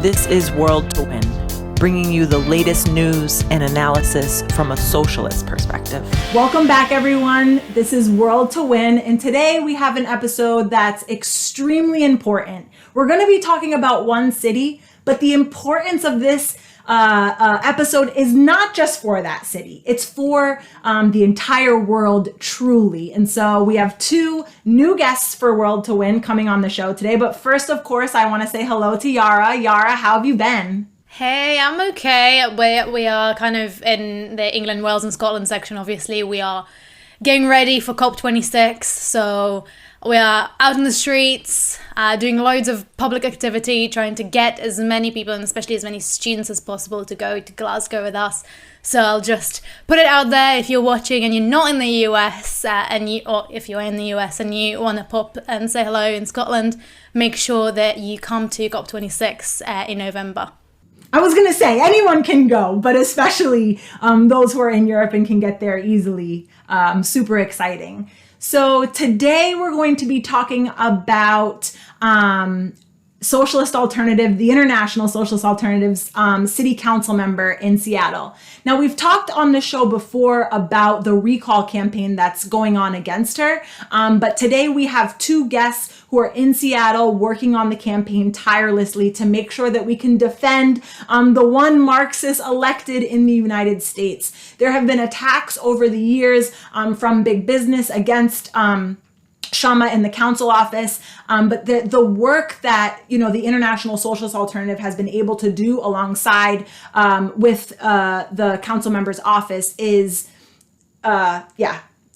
This is World to Win, bringing you the latest news and analysis from a socialist perspective. Welcome back, everyone. This is World to Win, and today we have an episode that's extremely important. We're going to be talking about one city, but the importance of this episode is not just for that city. It's for the entire world, truly. And so we have two new guests for World to Win coming on the show today. But first, of course, I want to say hello to Yara. Yara, how have you been? Hey, I'm okay. We are kind of in the England, Wales and Scotland section, obviously. We are getting ready for COP26. So we are out in the streets, doing loads of public activity, trying to get as many people and especially as many students as possible to go to Glasgow with us. So I'll just put it out there. If you're watching and you're not in the US, or if you're in the US and you want to pop and say hello in Scotland, make sure that you come to COP26 in November. I was going to say anyone can go, but especially those who are in Europe and can get there easily. Super exciting. So today we're going to be talking about Socialist Alternative, the International Socialist Alternative's city council member in Seattle. Now, we've talked on the show before about the recall campaign that's going on against her, but today we have two guests who are in Seattle working on the campaign tirelessly to make sure that we can defend the one Marxist elected in the United States. There have been attacks over the years from big business against Kshama in the council office, but the work that the International Socialist Alternative has been able to do alongside with the council member's office is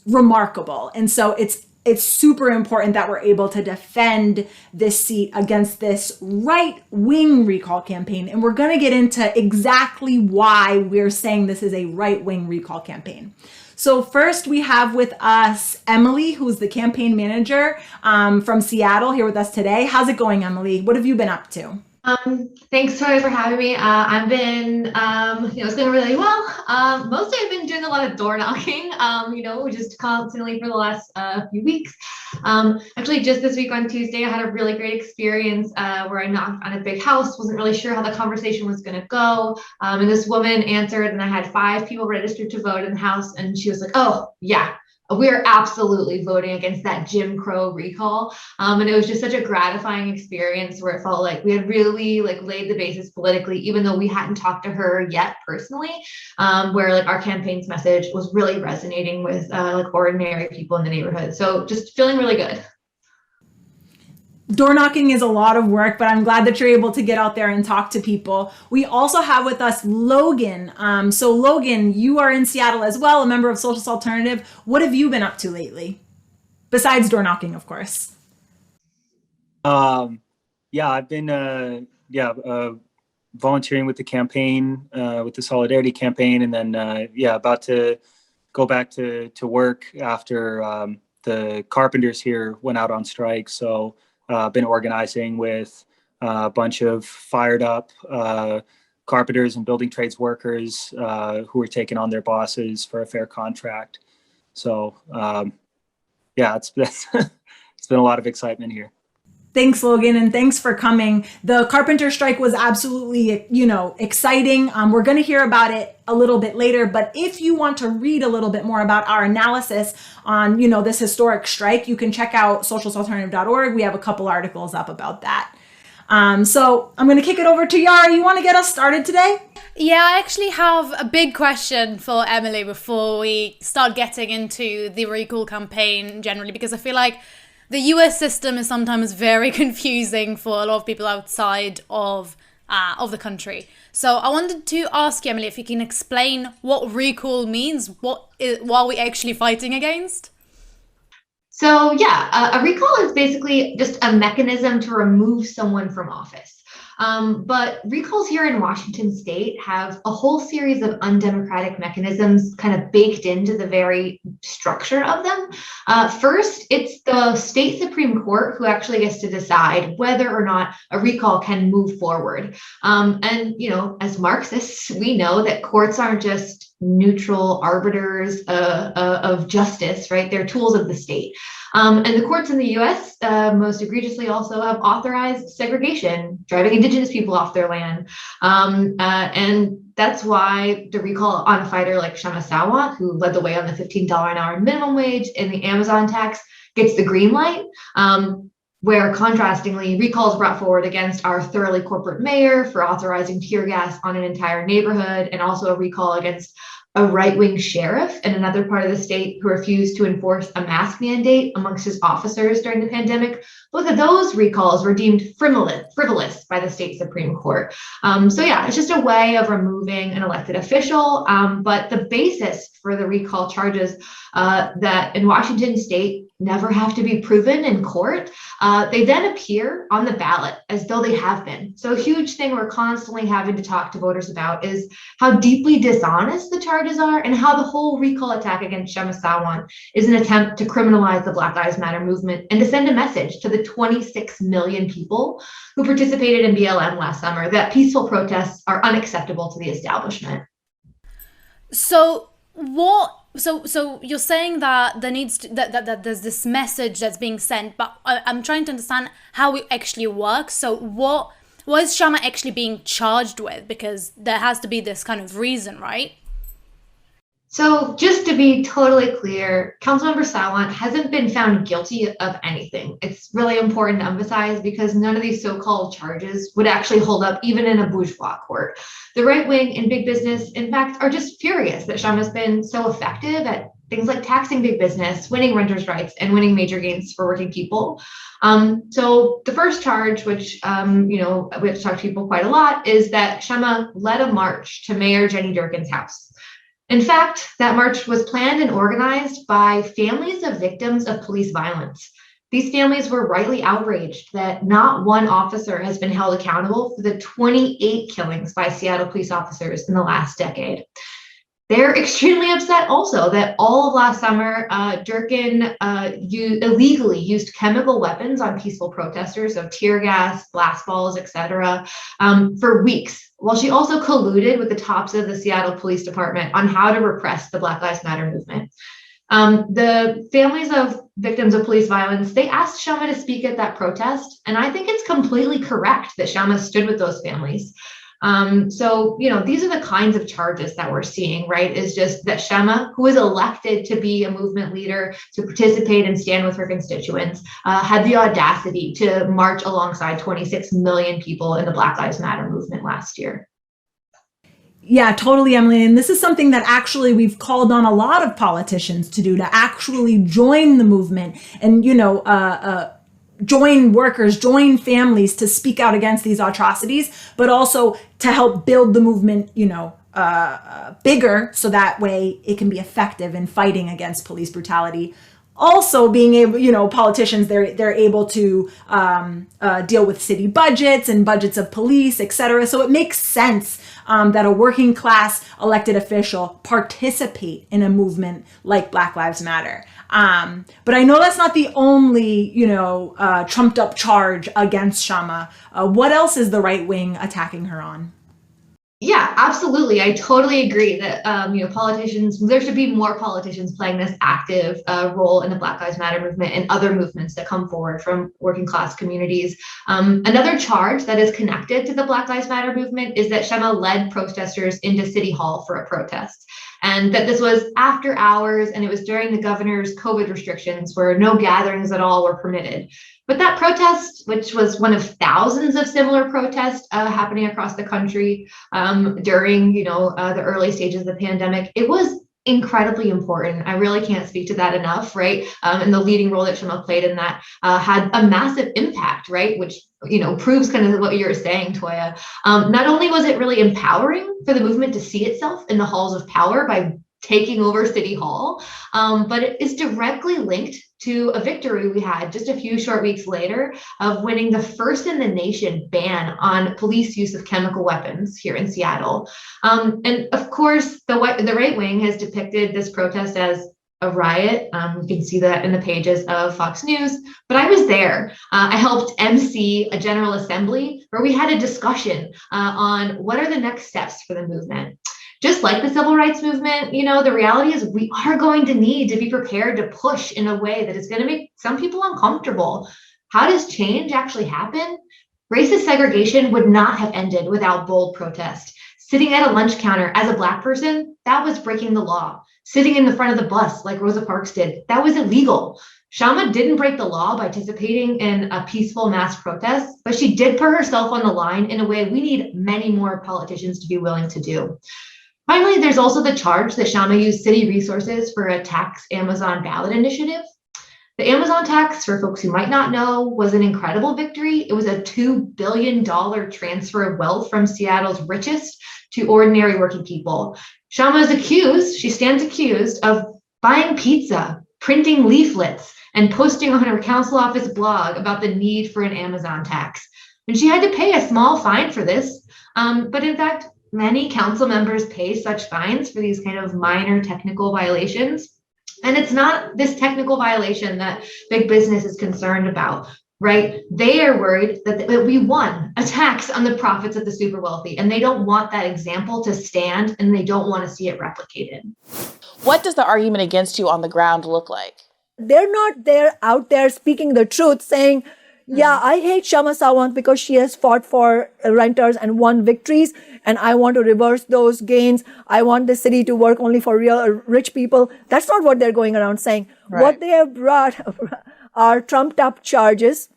remarkable. And so it's super important that we're able to defend this seat against this right-wing recall campaign. And we're going to get into exactly why we're saying this is a right-wing recall campaign. So first we have with us Emily, who's the campaign manager from Seattle, here with us today. How's it going, Emily? What have you been up to? Thanks, Tori, for having me. I've been, it's going really well. Mostly I've been doing a lot of door knocking, just constantly for the last few weeks. Actually, just this week on Tuesday, I had a really great experience where I knocked on a big house, wasn't really sure how the conversation was going to go. And this woman answered, and I had 5 people registered to vote in the house. And she was like, oh, yeah. We're absolutely voting against that Jim Crow recall. And it was just such a gratifying experience where it felt like we had really laid the basis politically, even though we hadn't talked to her yet personally, where our campaign's message was really resonating with ordinary people in the neighborhood. So just feeling really good. Door knocking is a lot of work, but I'm glad that you're able to get out there and talk to people. We also have with us Logan. So Logan, you are in Seattle as well, a member of Socialist Alternative. What have you been up to lately? Besides door knocking, of course. I've been volunteering with the campaign, with the Solidarity campaign, and then about to go back to work after the carpenters here went out on strike. So been organizing with a bunch of fired up carpenters and building trades workers who are taking on their bosses for a fair contract. So it's been a lot of excitement here. Thanks, Logan, and thanks for coming. The carpenter strike was absolutely, exciting. We're going to hear about it a little bit later, but if you want to read a little bit more about our analysis on, this historic strike, you can check out socialistalternative.org. We have a couple articles up about that. So I'm going to kick it over to Yara. You want to get us started today? Yeah, I actually have a big question for Emily before we start getting into the recall campaign generally, because I feel like the US system is sometimes very confusing for a lot of people outside of the country. So I wanted to ask you, Emily, if you can explain what recall means, what are we actually fighting against? So a recall is basically just a mechanism to remove someone from office. But recalls here in Washington state have a whole series of undemocratic mechanisms kind of baked into the very structure of them. First, it's the state Supreme Court who actually gets to decide whether or not a recall can move forward. As Marxists, we know that courts aren't just neutral arbiters of justice, right? They're tools of the state. And the courts in the US, most egregiously also have authorized segregation, driving indigenous people off their land. And that's why the recall on a fighter like Kshama Sawant, who led the way on the $15 an hour minimum wage and the Amazon tax, gets the green light. Where contrastingly, recalls brought forward against our thoroughly corporate mayor for authorizing tear gas on an entire neighborhood, and also a recall against a right-wing sheriff in another part of the state who refused to enforce a mask mandate amongst his officers during the pandemic. Both of those recalls were deemed frivolous by the state Supreme Court. So yeah, it's just a way of removing an elected official. But the basis for the recall charges that in Washington state never have to be proven in court. They then appear on the ballot as though they have been. So a huge thing we're constantly having to talk to voters about is how deeply dishonest the charges are and how the whole recall attack against Kshama Sawant is an attempt to criminalize the Black Lives Matter movement and to send a message to the 26 million people who participated in BLM last summer that peaceful protests are unacceptable to the establishment. So you're saying that there needs to, that there's this message that's being sent, but I'm trying to understand how it actually works. So what is Kshama actually being charged with? Because there has to be this kind of reason, right? So just to be totally clear, Councilmember Sawant hasn't been found guilty of anything. It's really important to emphasize because none of these so-called charges would actually hold up even in a bourgeois court. The right wing and big business, in fact, are just furious that Kshama's been so effective at things like taxing big business, winning renters' rights, and winning major gains for working people. So the first charge, which we have to talk to people quite a lot, is that Kshama led a march to Mayor Jenny Durkan's house. In fact, that march was planned and organized by families of victims of police violence. These families were rightly outraged that not one officer has been held accountable for the 28 killings by Seattle police officers in the last decade. They're extremely upset also that all of last summer, Durkan illegally used chemical weapons on peaceful protesters, so tear gas, blast balls, etc., for weeks, while she also colluded with the tops of the Seattle Police Department on how to repress the Black Lives Matter movement. The families of victims of police violence, they asked Kshama to speak at that protest, and I think it's completely correct that Kshama stood with those families. So, these are the kinds of charges that we're seeing, right? Is just that Kshama, who was elected to be a movement leader, to participate and stand with her constituents, had the audacity to march alongside 26 million people in the Black Lives Matter movement last year. Yeah, totally, Emily. And this is something that actually we've called on a lot of politicians to do, to actually join the movement and, join workers, join families to speak out against these atrocities, but also to help build the movement, bigger so that way it can be effective in fighting against police brutality. Also being able, politicians, they're able to deal with city budgets and budgets of police, etc. So it makes sense that a working class elected official participate in a movement like Black Lives Matter. But I know that's not the only, trumped up charge against Kshama. What else is the right wing attacking her on? Yeah, absolutely. I totally agree that, politicians, there should be more politicians playing this active role in the Black Lives Matter movement and other movements that come forward from working class communities. Another charge that is connected to the Black Lives Matter movement is that Kshama led protesters into City Hall for a protest. And that this was after hours and it was during the governor's COVID restrictions where no gatherings at all were permitted. But that protest, which was one of thousands of similar protests happening across the country during, the early stages of the pandemic, it was incredibly important. I really can't speak to that enough, right? And the leading role that Kshama played in that had a massive impact, right? Which, proves kind of what you're saying, Toya. Not only was it really empowering for the movement to see itself in the halls of power by taking over City Hall, but it is directly linked to a victory we had just a few short weeks later of winning the first in the nation ban on police use of chemical weapons here in Seattle. And of course, the right wing has depicted this protest as a riot. You can see that in the pages of Fox News, but I was there. I helped MC a General Assembly where we had a discussion on what are the next steps for the movement. Just like the civil rights movement, the reality is we are going to need to be prepared to push in a way that is going to make some people uncomfortable. How does change actually happen? Racist segregation would not have ended without bold protest. Sitting at a lunch counter as a Black person, that was breaking the law. Sitting in the front of the bus like Rosa Parks did, that was illegal. Kshama didn't break the law by participating in a peaceful mass protest, but she did put herself on the line in a way we need many more politicians to be willing to do. Finally, there's also the charge that Kshama used city resources for a tax Amazon ballot initiative. The Amazon tax, for folks who might not know, was an incredible victory. It was a $2 billion transfer of wealth from Seattle's richest to ordinary working people. Kshama she stands accused of buying pizza, printing leaflets, and posting on her council office blog about the need for an Amazon tax. And she had to pay a small fine for this. But in fact, many council members pay such fines for these kind of minor technical violations. And it's not this technical violation that big business is concerned about, right? They are worried that we won a tax on the profits of the super wealthy, and they don't want that example to stand, and they don't want to see it replicated. What does the argument against you on the ground look like? They're not out there speaking the truth, saying, yeah, I hate Kshama Sawant because she has fought for renters and won victories, and I want to reverse those gains. I want the city to work only for real rich people. That's not what they're going around saying. Right. What they have brought are trumped up charges,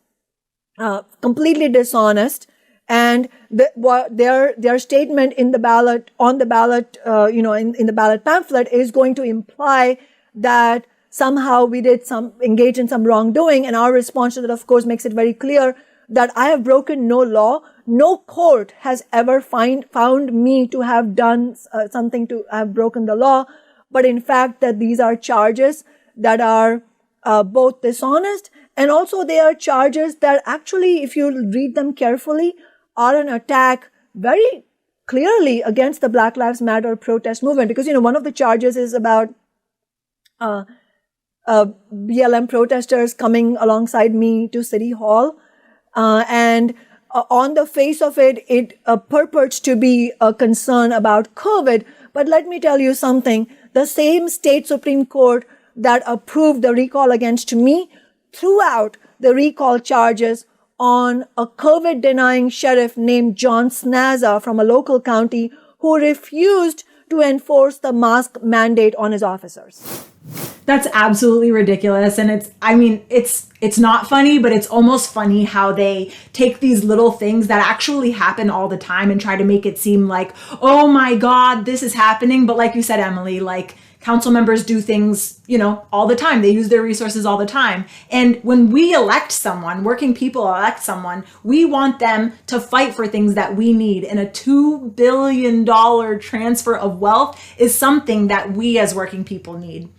completely dishonest, and their statement in the ballot, in the ballot pamphlet is going to imply that somehow we did engage in some wrongdoing, and our response to that, of course, makes it very clear that I have broken no law. No court has ever found me to have done something to have broken the law, but in fact that these are charges that are both dishonest, and also they are charges that actually, if you read them carefully, are an attack very clearly against the Black Lives Matter protest movement. Because, one of the charges is about BLM protesters coming alongside me to City Hall. And on the face of it, it purports to be a concern about COVID. But let me tell you something. The same state Supreme Court that approved the recall against me threw out the recall charges on a COVID-denying sheriff named John Snaza from a local county who refused to enforce the mask mandate on his officers. That's absolutely ridiculous. And it's not funny, but it's almost funny how they take these little things that actually happen all the time and try to make it seem like, oh my God, this is happening. But like you said, Emily, like council members do things, all the time. They use their resources all the time. And when we elect someone, working people elect someone, we want them to fight for things that we need. And a $2 billion transfer of wealth is something that we as working people need.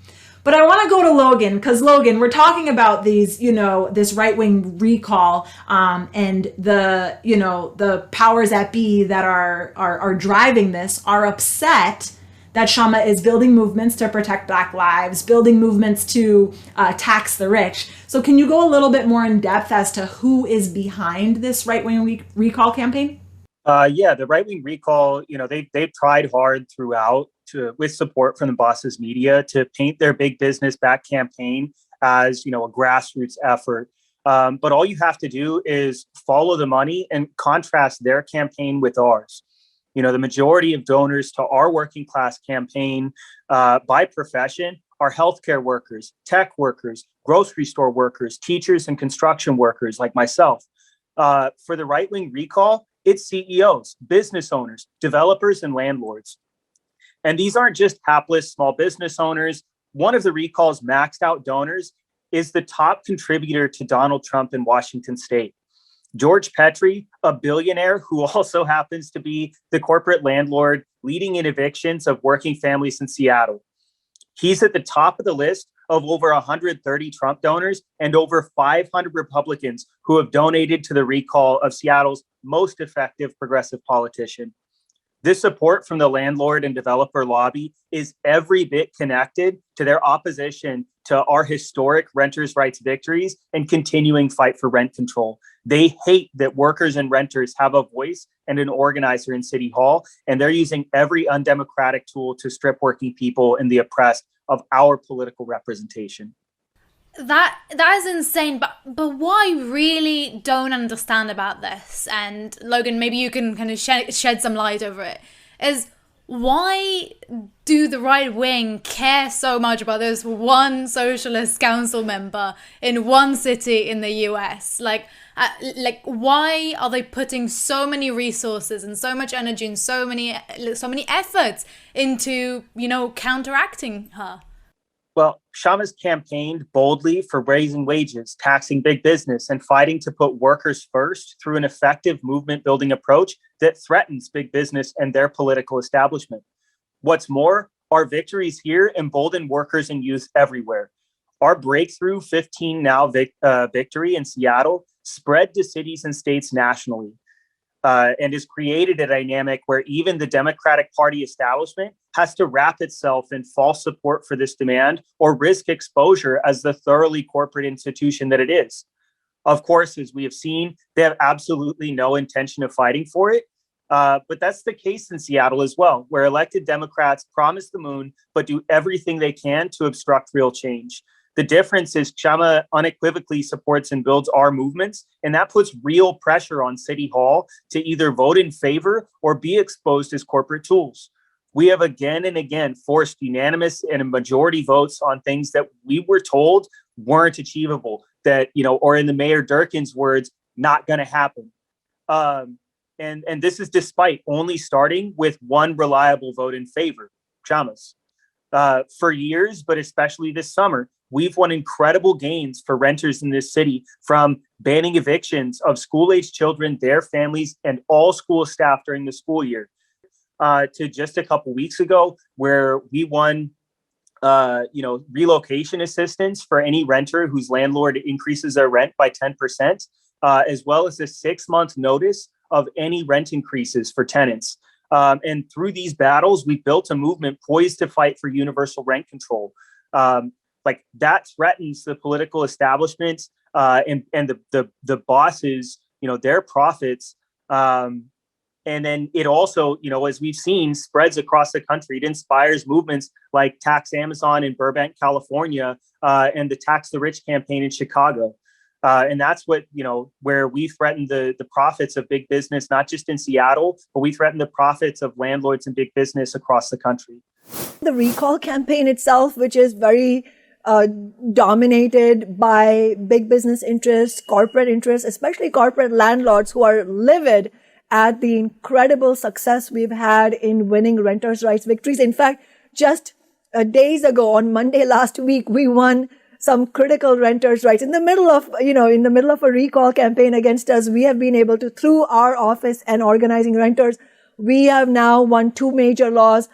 But I want to go to Logan, because Logan, we're talking about these, this right-wing recall, and the powers that be that are driving this are upset that Kshama is building movements to protect Black lives, building movements to tax the rich. So can you go a little bit more in depth as to who is behind this right-wing recall campaign? The right-wing recall, they've tried hard throughout with support from the Bosses media to paint their big business back campaign as, a grassroots effort. But all you have to do is follow the money and contrast their campaign with ours. The majority of donors to our working class campaign by profession are healthcare workers, tech workers, grocery store workers, teachers, and construction workers like myself. For the right-wing recall, it's CEOs, business owners, developers, and landlords. And these aren't just hapless small business owners. One of the recall's maxed out donors is the top contributor to Donald Trump in Washington state. George Petrie, a billionaire who also happens to be the corporate landlord leading in evictions of working families in Seattle. He's at the top of the list of over 130 Trump donors and over 500 Republicans who have donated to the recall of Seattle's most effective progressive politician. This support from the landlord and developer lobby is every bit connected to their opposition to our historic renters' rights victories and continuing fight for rent control. They hate that workers and renters have a voice and an organizer in City Hall, and they're using every undemocratic tool to strip working people and the oppressed of our political representation. That is insane, but what I really don't understand about this, and Logan, maybe you can kind of shed some light over it, is why do the right wing care so much about this one socialist council member in one city in the US? Like why are they putting so many resources and so much energy and so many efforts into, counteracting her? Well, Kshama's campaigned boldly for raising wages, taxing big business, and fighting to put workers first through an effective movement-building approach that threatens big business and their political establishment. What's more, our victories here embolden workers and youth everywhere. Our breakthrough 15 now victory in Seattle spread to cities and states nationally. And has created a dynamic where even the Democratic Party establishment has to wrap itself in false support for this demand or risk exposure as the thoroughly corporate institution that it is. Of course, as we have seen, they have absolutely no intention of fighting for it. But that's the case in Seattle as well, where elected Democrats promise the moon, but do everything they can to obstruct real change. The difference is Kshama unequivocally supports and builds our movements, and that puts real pressure on City Hall to either vote in favor or be exposed as corporate tools. We have again and again forced unanimous and a majority votes on things that we were told weren't achievable, that, or in the Mayor Durkin's words, not going to happen. And this is despite only starting with one reliable vote in favor, Kshama's. For years, but especially this summer, we've won incredible gains for renters in this city, from banning evictions of school-aged children, their families, and all school staff during the school year, to just a couple weeks ago, where we won, relocation assistance for any renter whose landlord increases their rent by 10%, as well as a 6-month notice of any rent increases for tenants. And through these battles, we built a movement poised to fight for universal rent control. That threatens the political establishment and the bosses, their profits. And then it also, as we've seen, spreads across the country. It inspires movements like Tax Amazon in Burbank, California, and the Tax the Rich campaign in Chicago. And that's what, where we threaten the profits of big business, not just in Seattle, but we threaten the profits of landlords and big business across the country. The recall campaign itself, which is very dominated by big business interests, corporate interests, especially corporate landlords who are livid at the incredible success we've had in winning renters' rights victories. In fact, just days ago, on Monday last week, we won some critical renters' rights. In the middle of a recall campaign against us, we have been able to, through our office and organizing renters, we have now won 2 major laws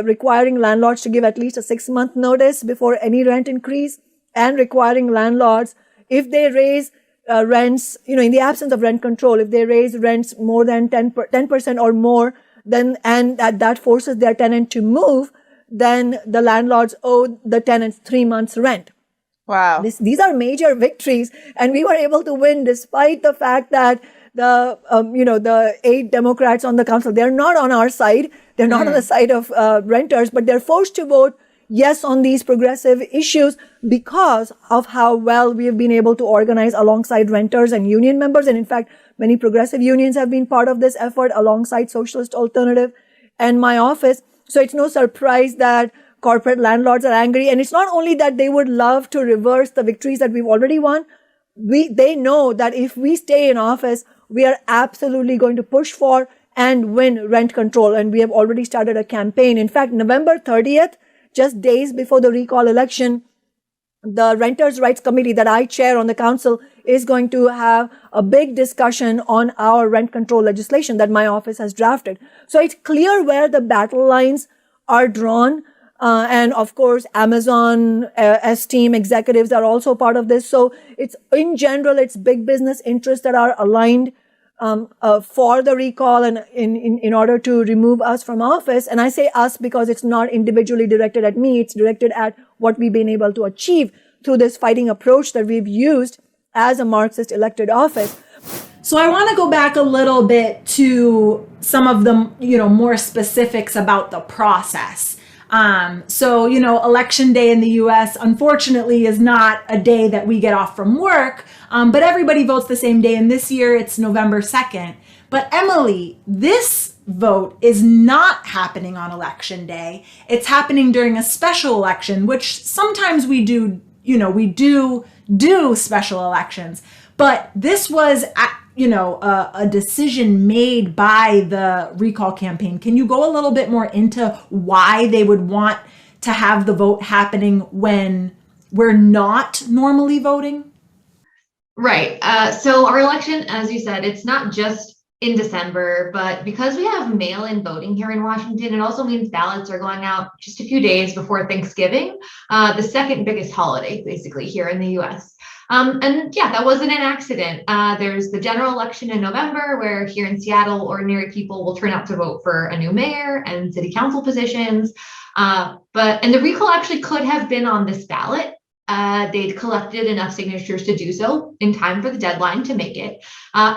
requiring landlords to give at least a 6-month notice before any rent increase, and requiring landlords, if they raise rents, in the absence of rent control, if they raise rents more than 10% or more, then, and that forces their tenant to move, then the landlords owe the tenants 3 months rent. Wow. These are major victories, and we were able to win despite the fact that the 8 Democrats on the council, they're not on our side. They're not on the side of renters, but they're forced to vote yes on these progressive issues because of how well we have been able to organize alongside renters and union members. And in fact, many progressive unions have been part of this effort alongside Socialist Alternative and my office. So it's no surprise that corporate landlords are angry. And it's not only that they would love to reverse the victories that we've already won. They know that if we stay in office, we are absolutely going to push for and win rent control. And we have already started a campaign. In fact, November 30th, just days before the recall election, the Renters' Rights Committee that I chair on the council is going to have a big discussion on our rent control legislation that my office has drafted. So it's clear where the battle lines are drawn. And of course, Amazon, S-Team executives are also part of this. So it's, in general, it's big business interests that are aligned for the recall and in order to remove us from office. And I say us because it's not individually directed at me. It's directed at what we've been able to achieve through this fighting approach that we've used as a Marxist elected office. So I want to go back a little bit to some of the, more specifics about the process. So, Election Day in the US, unfortunately, is not a day that we get off from work, but everybody votes the same day. And this year it's November 2nd. But Emily, this vote is not happening on Election Day. It's happening during a special election, which sometimes we do special elections. But this was, a decision made by the recall campaign. Can you go a little bit more into why they would want to have the vote happening when we're not normally voting? Right. So our election, as you said, it's not just in December, but because we have mail-in voting here in Washington, it also means ballots are going out just a few days before Thanksgiving, the second biggest holiday, basically, here in the US. And yeah, that wasn't an accident. There's the general election in November, where here in Seattle, ordinary people will turn out to vote for a new mayor and city council positions. And the recall actually could have been on this ballot. They'd collected enough signatures to do so in time for the deadline to make it.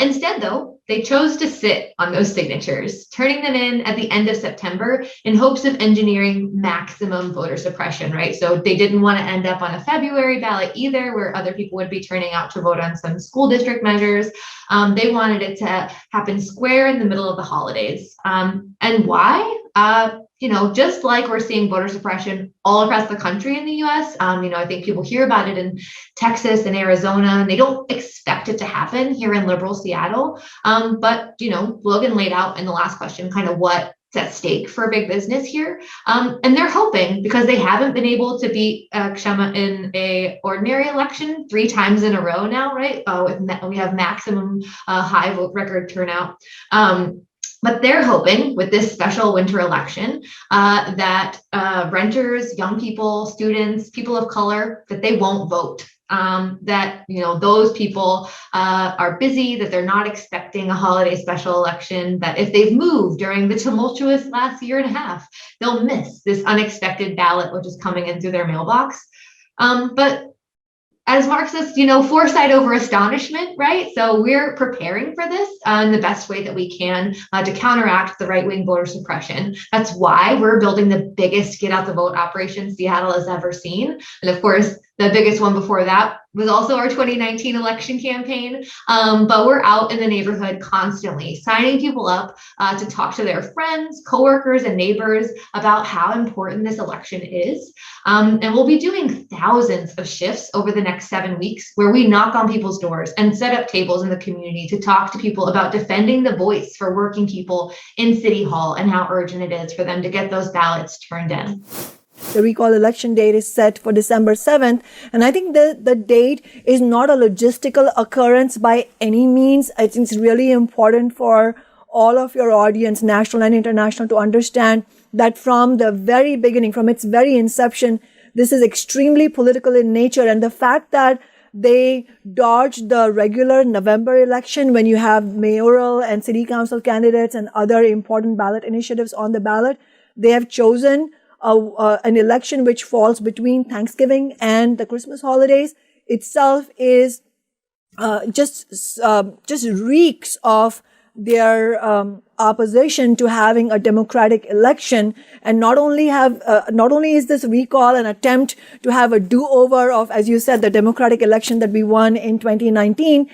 Instead, though, they chose to sit on those signatures, turning them in at the end of September in hopes of engineering maximum voter suppression, right? So they didn't want to end up on a February ballot either, where other people would be turning out to vote on some school district measures. They wanted it to happen square in the middle of the holidays. And why? Just like we're seeing voter suppression all across the country in the US, I think people hear about it in Texas and Arizona, and they don't expect it to happen here in liberal Seattle. But Logan laid out in the last question kind of what's at stake for big business here. And they're hoping, because they haven't been able to beat Kshama in a ordinary election 3 times in a row now, right? We have maximum high vote record turnout. But they're hoping with this special winter election that renters, young people, students, people of color, that they won't vote. That those people are busy, that they're not expecting a holiday special election, that if they've moved during the tumultuous last year and a half, they'll miss this unexpected ballot which is coming in through their mailbox. But as Marxists, foresight over astonishment, right? So we're preparing for this in the best way that we can to counteract the right-wing voter suppression. That's why we're building the biggest get out the vote operation Seattle has ever seen. And of course, the biggest one before that was also our 2019 election campaign. But we're out in the neighborhood constantly, signing people up to talk to their friends, coworkers, and neighbors about how important this election is. And we'll be doing thousands of shifts over the next 7 weeks, where we knock on people's doors and set up tables in the community to talk to people about defending the voice for working people in City Hall and how urgent it is for them to get those ballots turned in. The recall election date is set for December 7th. And I think the date is not a logistical occurrence by any means. I think it's really important for all of your audience, national and international, to understand that from the very beginning, from its very inception, this is extremely political in nature. And the fact that they dodged the regular November election, when you have mayoral and city council candidates and other important ballot initiatives on the ballot, they have chosen an election which falls between Thanksgiving and the Christmas holidays itself is just reeks of their opposition to having a democratic election. And not only is this recall an attempt to have a do-over of, as you said, the democratic election that we won in 2019,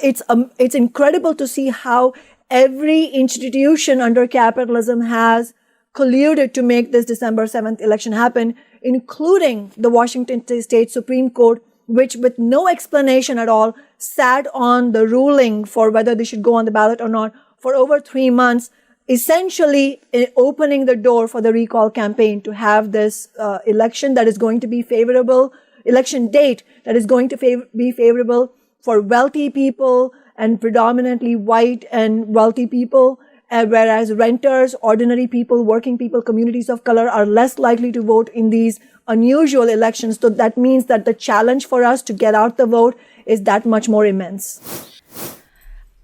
it's incredible to see how every institution under capitalism has colluded to make this December 7th election happen, including the Washington State Supreme Court, which with no explanation at all sat on the ruling for whether they should go on the ballot or not for over 3 months, essentially opening the door for the recall campaign to have this election that is going to be favorable, election date that is going to be favorable for wealthy people and predominantly white and wealthy people, whereas renters, ordinary people, working people, communities of color are less likely to vote in these unusual elections. So that means that the challenge for us to get out the vote is that much more immense.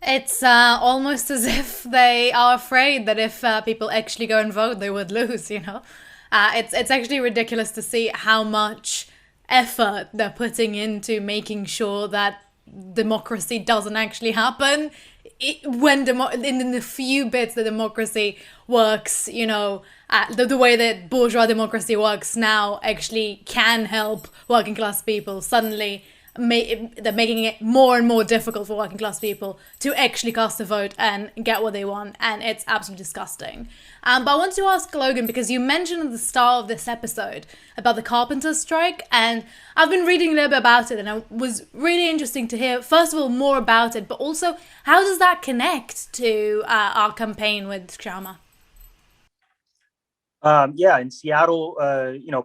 It's almost as if they are afraid that if people actually go and vote, they would lose, It's actually ridiculous to see how much effort they're putting into making sure that democracy doesn't actually happen. In the few bits that democracy works, the way that bourgeois democracy works now actually can help working class people. Suddenly, they're making it more and more difficult for working class people to actually cast a vote and get what they want, and it's absolutely disgusting. But I want to ask Logan, because you mentioned at the start of this episode about the carpenters strike, and I've been reading a little bit about it, and it was really interesting to hear, first of all, more about it, but also how does that connect to our campaign with Kshama? In Seattle,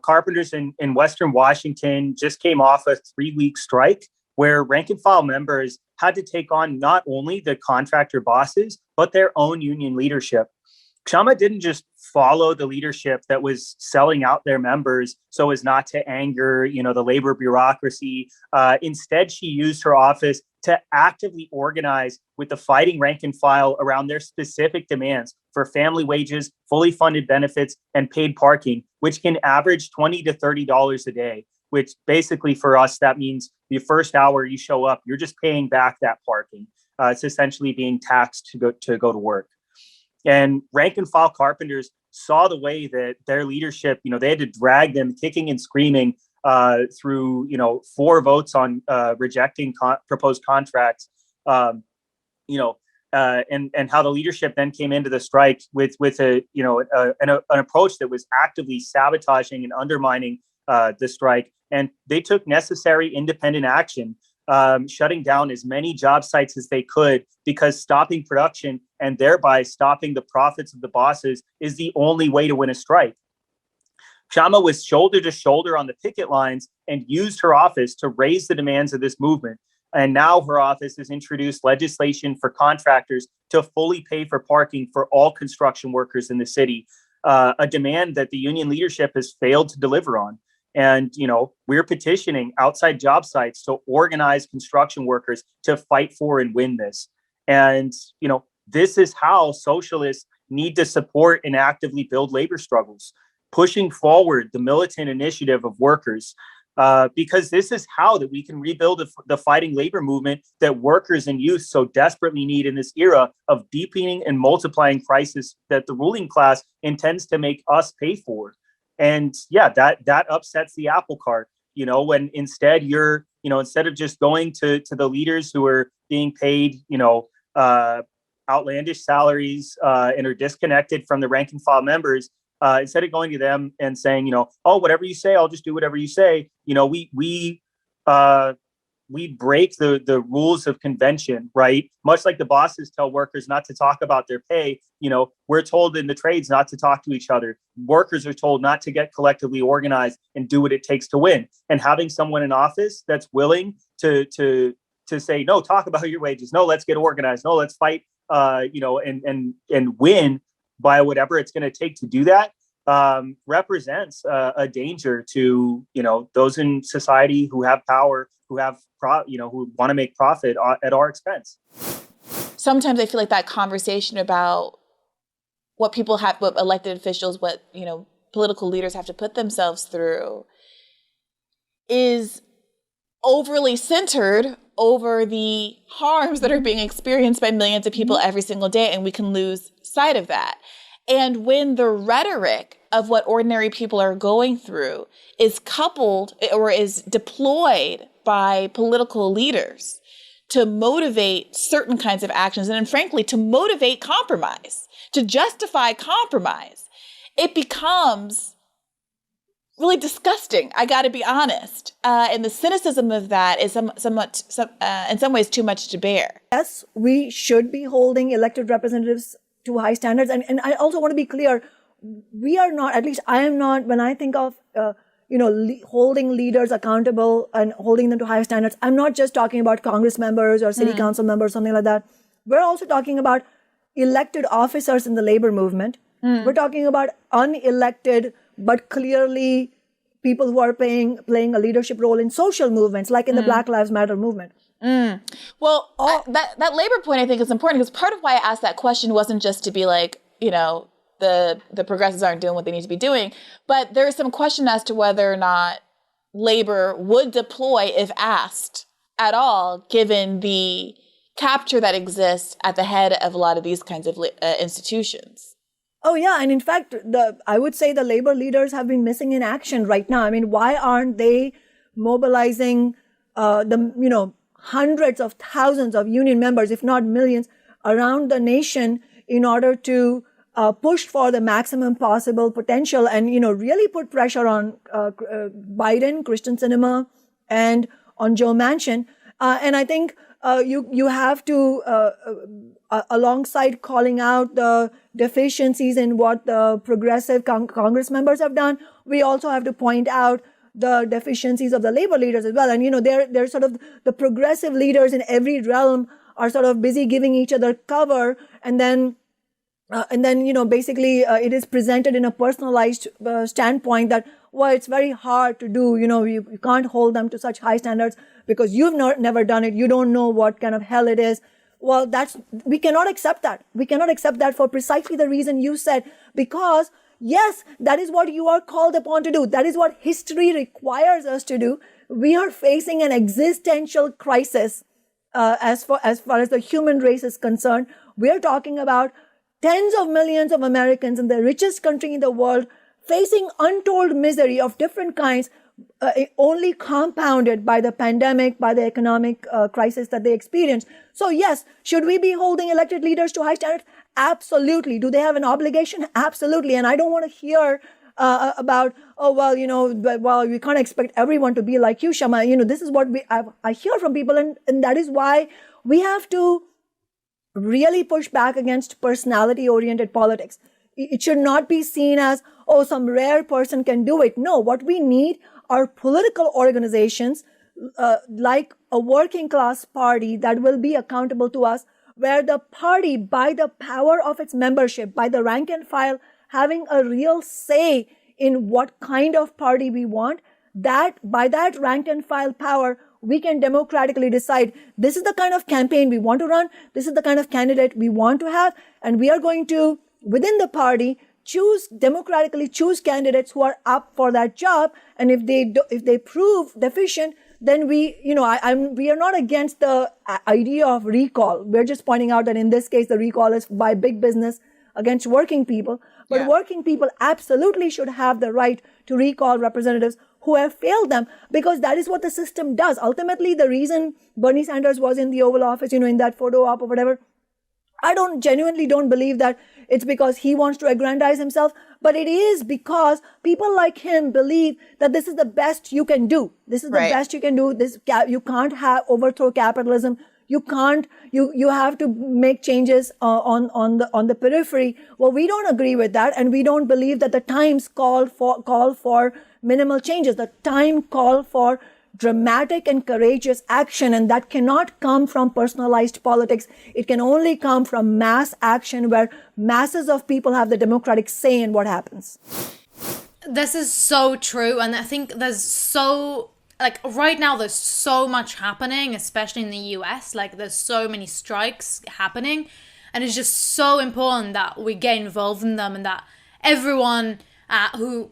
carpenters in Western Washington just came off a 3-week strike where rank and file members had to take on not only the contractor bosses, but their own union leadership. Kshama didn't just follow the leadership that was selling out their members so as not to anger, the labor bureaucracy. Instead, she used her office to actively organize with the fighting rank and file around their specific demands for family wages, fully funded benefits, and paid parking, which can average $20 to $30 a day, which basically for us, that means the first hour you show up, you're just paying back that parking. It's essentially being taxed to go to work. And rank and file carpenters saw the way that their leadership, they had to drag them kicking and screaming through, 4 votes on rejecting proposed contracts, and how the leadership then came into the strike with an approach that was actively sabotaging and undermining the strike. And they took necessary independent action, shutting down as many job sites as they could, because stopping production and thereby stopping the profits of the bosses is the only way to win a strike. Kshama was shoulder to shoulder on the picket lines and used her office to raise the demands of this movement. And now her office has introduced legislation for contractors to fully pay for parking for all construction workers in the city, a demand that the union leadership has failed to deliver on. And, we're petitioning outside job sites to organize construction workers to fight for and win this. And, this is how socialists need to support and actively build labor struggles, pushing forward the militant initiative of workers, because this is how that we can rebuild the fighting labor movement that workers and youth so desperately need in this era of deepening and multiplying crisis that the ruling class intends to make us pay for. And that upsets the apple cart, when instead you're, instead of just going to the leaders who are being paid, outlandish salaries and are disconnected from the rank and file members, instead of going to them and saying, oh, whatever you say, I'll just do whatever you say. We break the rules of convention, right? Much like the bosses tell workers not to talk about their pay, we're told in the trades not to talk to each other. Workers are told not to get collectively organized and do what it takes to win. And having someone in office that's willing to say, no, talk about your wages. No, let's get organized. No, let's fight, and win by whatever it's going to take to do that, represents a danger to, those in society who have power, who have, who want to make profit at our expense. Sometimes I feel like that conversation about what elected officials, what, political leaders have to put themselves through is overly centered over the harms that are being experienced by millions of people every single day, and we can lose sight of that. And when the rhetoric of what ordinary people are going through is coupled or is deployed by political leaders to motivate certain kinds of actions, and then frankly, to motivate compromise, to justify compromise, it becomes really disgusting. I got to be honest. And the cynicism of that is in some ways too much to bear. Yes, we should be holding elected representatives to high standards. And I also want to be clear, we are not, at least I am not, when I think of, holding leaders accountable and holding them to high standards, I'm not just talking about Congress members or city council members, something like that. We're also talking about elected officers in the labor movement. We're talking about unelected, but clearly people who are playing a leadership role in social movements, like in the Black Lives Matter movement. Well, that labor point I think is important, because part of why I asked that question wasn't just to be like, the progressives aren't doing what they need to be doing, but there is some question as to whether or not labor would deploy if asked at all, given the capture that exists at the head of a lot of these kinds of institutions. Oh yeah, and in fact, I would say the labor leaders have been missing in action right now. I mean, why aren't they mobilizing hundreds of thousands of union members, if not millions, around the nation in order to push for the maximum possible potential and really put pressure on Biden, Kristen Sinema, and on Joe Manchin. And I think you have to, alongside calling out the deficiencies in what the progressive Congress members have done, we also have to point out the deficiencies of the labor leaders as well. And, they're sort of the progressive leaders in every realm are sort of busy giving each other cover. And then, basically it is presented in a personalized standpoint that, well, it's very hard to do. You can't hold them to such high standards because you've never done it. You don't know what kind of hell it is. Well, we cannot accept that. We cannot accept that for precisely the reason you said, because yes, that is what you are called upon to do. That is what history requires us to do. We are facing an existential crisis as far as the human race is concerned. We are talking about tens of millions of Americans in the richest country in the world facing untold misery of different kinds, only compounded by the pandemic, by the economic crisis that they experienced. So yes, should we be holding elected leaders to high standards? Absolutely. Do they have an obligation? Absolutely. And I don't want to hear about, we can't expect everyone to be like you, Kshama. This is what I hear from people, and that is why we have to really push back against personality-oriented politics. It should not be seen as, some rare person can do it. No, what we need are political organizations like a working class party that will be accountable to us, where the party, by the power of its membership, by the rank and file, having a real say in what kind of party we want, that by that rank and file power, we can democratically decide this is the kind of campaign we want to run, this is the kind of candidate we want to have, and we are going to, within the party, democratically choose candidates who are up for that job. And if they prove deficient, then we are not against the idea of recall. We're just pointing out that in this case, the recall is by big business against working people. But working people absolutely should have the right to recall representatives who have failed them, because that is what the system does. Ultimately, the reason Bernie Sanders was in the Oval Office, in that photo op or whatever, I genuinely don't believe that it's because he wants to aggrandize himself, but it is because people like him believe that this is the best you can do. This is the best you can do. You can't overthrow capitalism. You can't. You have to make changes on the periphery. Well, we don't agree with that, and we don't believe that the times call for minimal changes. The time call for dramatic and courageous action, and that cannot come from personalized politics. It can only come from mass action, where masses of people have the democratic say in what happens. This is so true, and I think right now there's so much happening, especially in the US. There's so many strikes happening, and it's just so important that we get involved in them, and that everyone who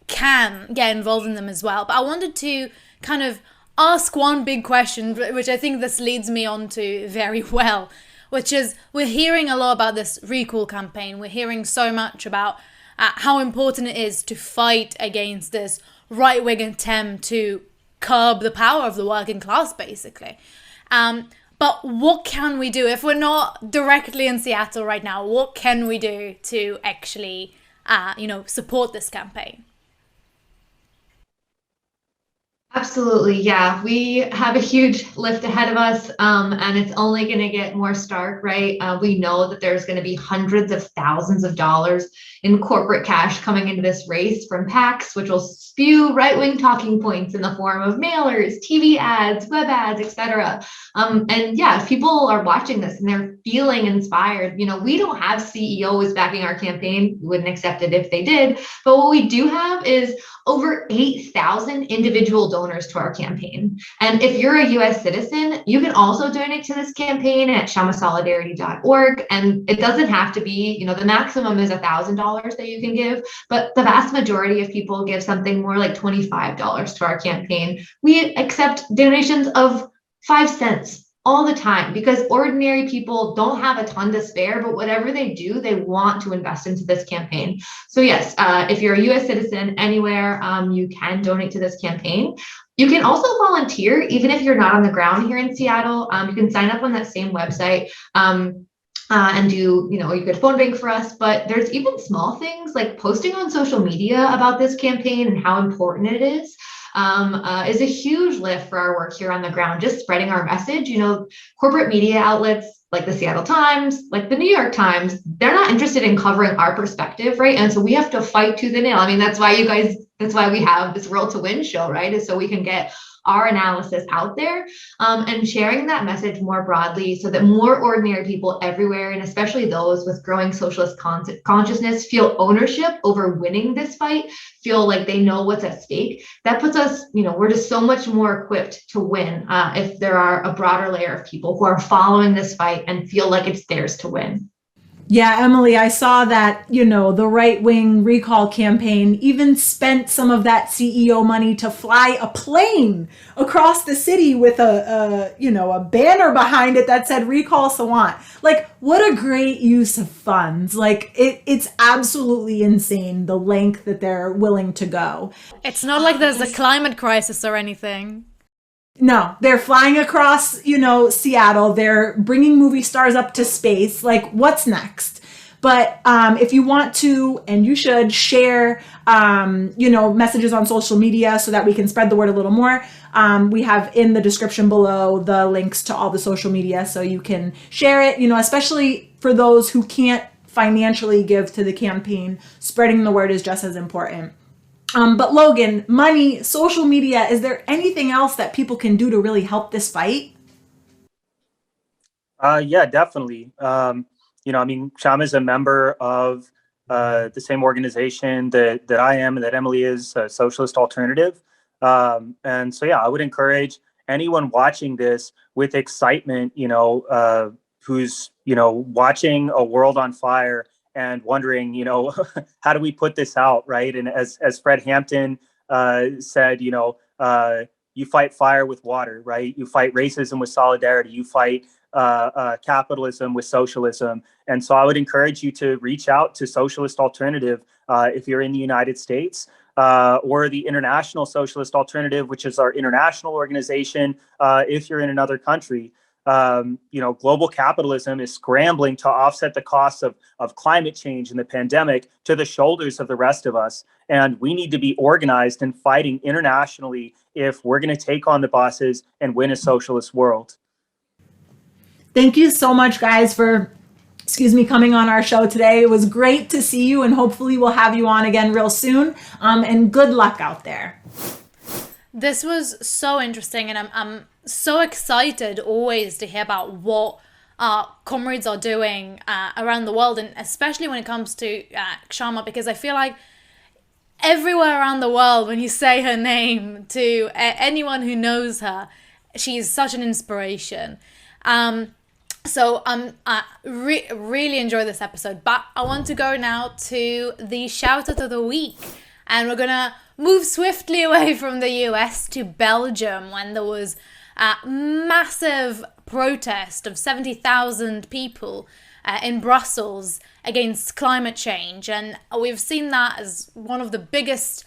can get involved in them as well. But I wanted to kind of ask one big question, which I think this leads me on to very well, which is, we're hearing a lot about this recall campaign. We're hearing so much about how important it is to fight against this right-wing attempt to curb the power of the working class, basically. But what can we do if we're not directly in Seattle right now? What can we do to actually, support this campaign? Absolutely. Yeah, we have a huge lift ahead of us, and it's only going to get more stark, right? We know that there's going to be hundreds of thousands of dollars in corporate cash coming into this race from PACs, which will spew right-wing talking points in the form of mailers, TV ads, web ads, etc. And yeah, if people are watching this and they're feeling inspired, we don't have CEOs backing our campaign. We wouldn't accept it if they did. But what we do have is over 8,000 individual donors to our campaign. And if you're a US citizen, you can also donate to this campaign at KshamaSolidarity.org. And it doesn't have to be, the maximum is $1,000 that you can give, but the vast majority of people give something more like $25 to our campaign. We accept donations of 5 cents all the time, because ordinary people don't have a ton to spare, but whatever they do, they want to invest into this campaign. So yes, if you're a US citizen anywhere, you can donate to this campaign. You can also volunteer, even if you're not on the ground here in Seattle. You can sign up on that same website. And do, you could phone bank for us, but there's even small things like posting on social media about this campaign and how important it is a huge lift for our work here on the ground, just spreading our message. Corporate media outlets like the Seattle Times, like the New York Times, they're not interested in covering our perspective, right? And so we have to fight tooth and nail. I mean, that's why we have this World to Win show, right? Is so we can get our analysis out there and sharing that message more broadly so that more ordinary people everywhere, and especially those with growing socialist consciousness, feel ownership over winning this fight, feel like they know what's at stake. That puts us, we're just so much more equipped to win if there are a broader layer of people who are following this fight and feel like it's theirs to win. Yeah, Emily, I saw that, the right-wing recall campaign even spent some of that CEO money to fly a plane across the city with a banner behind it that said Recall Sawant. Like, what a great use of funds. Like, it's absolutely insane, the length that they're willing to go. It's not like there's a climate crisis or anything. No, they're flying across, Seattle. They're bringing movie stars up to space. Like, what's next? But if you want to, and you should, share, messages on social media so that we can spread the word a little more. We have in the description below the links to all the social media so you can share it, especially for those who can't financially give to the campaign. Spreading the word is just as important. But Logan, money, social media, is there anything else that people can do to really help this fight? Yeah, definitely. Kshama is a member of the same organization that I am and that Emily is, Socialist Alternative. And so, I would encourage anyone watching this with excitement, who's, watching a world on fire and wondering, how do we put this out, right? And as Fred Hampton said, you fight fire with water, right? You fight racism with solidarity. You fight capitalism with socialism. And so I would encourage you to reach out to Socialist Alternative if you're in the United States, or the International Socialist Alternative, which is our international organization, if you're in another country. Global capitalism is scrambling to offset the costs of climate change and the pandemic to the shoulders of the rest of us. And we need to be organized and fighting internationally if we're going to take on the bosses and win a socialist world. Thank you so much, guys, for coming on our show today. It was great to see you, and hopefully we'll have you on again real soon. And good luck out there. This was so interesting, and I'm so excited always to hear about what our comrades are doing around the world, and especially when it comes to Kshama, because I feel like everywhere around the world, when you say her name to anyone who knows her, she's such an inspiration. So I really enjoy this episode, but I want to go now to the Shoutout of the week, and we're gonna move swiftly away from the US to Belgium, when there was a massive protest of 70,000 people in Brussels against climate change. And we've seen that as one of the biggest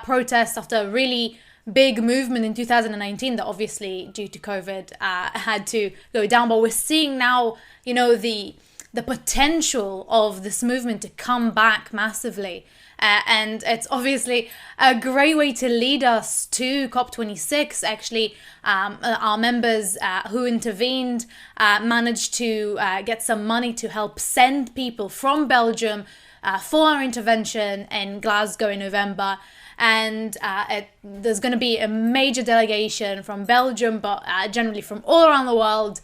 protests after a really big movement in 2019 that obviously due to COVID had to go down. But we're seeing now, the potential of this movement to come back massively. And it's obviously a great way to lead us to COP26. Actually, our members who intervened managed to get some money to help send people from Belgium for our intervention in Glasgow in November. And there's going to be a major delegation from Belgium, but generally from all around the world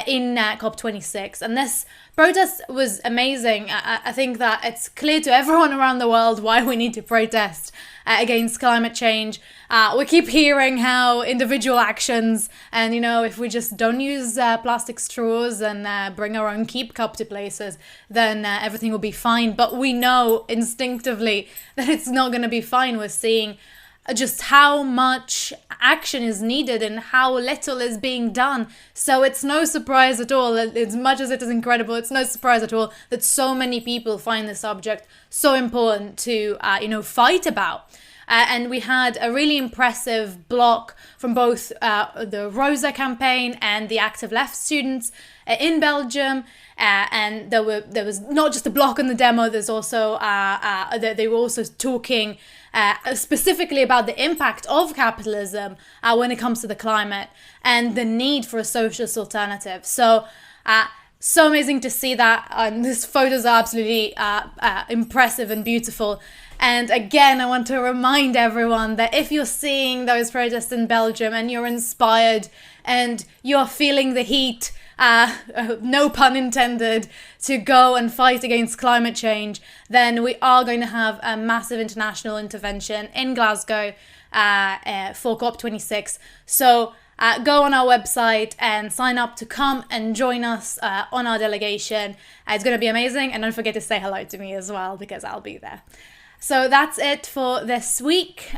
in COP26. And this protest was amazing. I think that it's clear to everyone around the world why we need to protest against climate change. We keep hearing how individual actions, and if we just don't use plastic straws and bring our own keep cup to places, then everything will be fine. But we know instinctively that it's not going to be fine. We're seeing just how much action is needed and how little is being done. So it's no surprise at all, as much as it is incredible, it's no surprise at all that so many people find this subject so important to, fight about. And we had a really impressive block from both the Rosa campaign and the Active Left students in Belgium. And there was not just a block on the demo, there's also, they were also talking specifically about the impact of capitalism when it comes to the climate and the need for a socialist alternative. So amazing to see that. These photos are absolutely impressive and beautiful. And again, I want to remind everyone that if you're seeing those protests in Belgium and you're inspired and you're feeling the heat, no pun intended, to go and fight against climate change, then we are going to have a massive international intervention in Glasgow for COP26. So go on our website and sign up to come and join us on our delegation. It's going to be amazing. And don't forget to say hello to me as well, because I'll be there. So that's it for this week.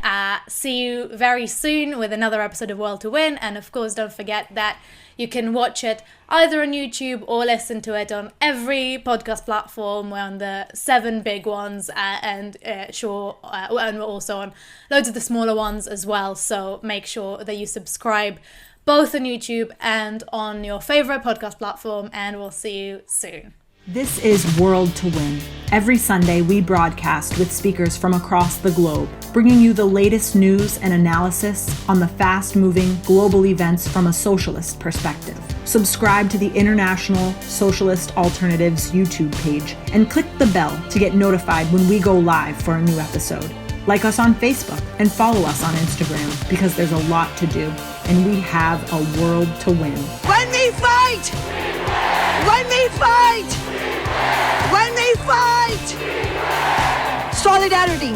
See you very soon with another episode of World to Win. And of course, don't forget that you can watch it either on YouTube or listen to it on every podcast platform. We're on the 7 big ones and we're also on loads of the smaller ones as well. So make sure that you subscribe both on YouTube and on your favorite podcast platform, and we'll see you soon. This is World to Win. Every Sunday, we broadcast with speakers from across the globe, bringing you the latest news and analysis on the fast-moving global events from a socialist perspective. Subscribe to the International Socialist Alternatives YouTube page and click the bell to get notified when we go live for a new episode. Like us on Facebook and follow us on Instagram, because there's a lot to do and we have a world to win. When we fight! When we fight! When we fight! Solidarity!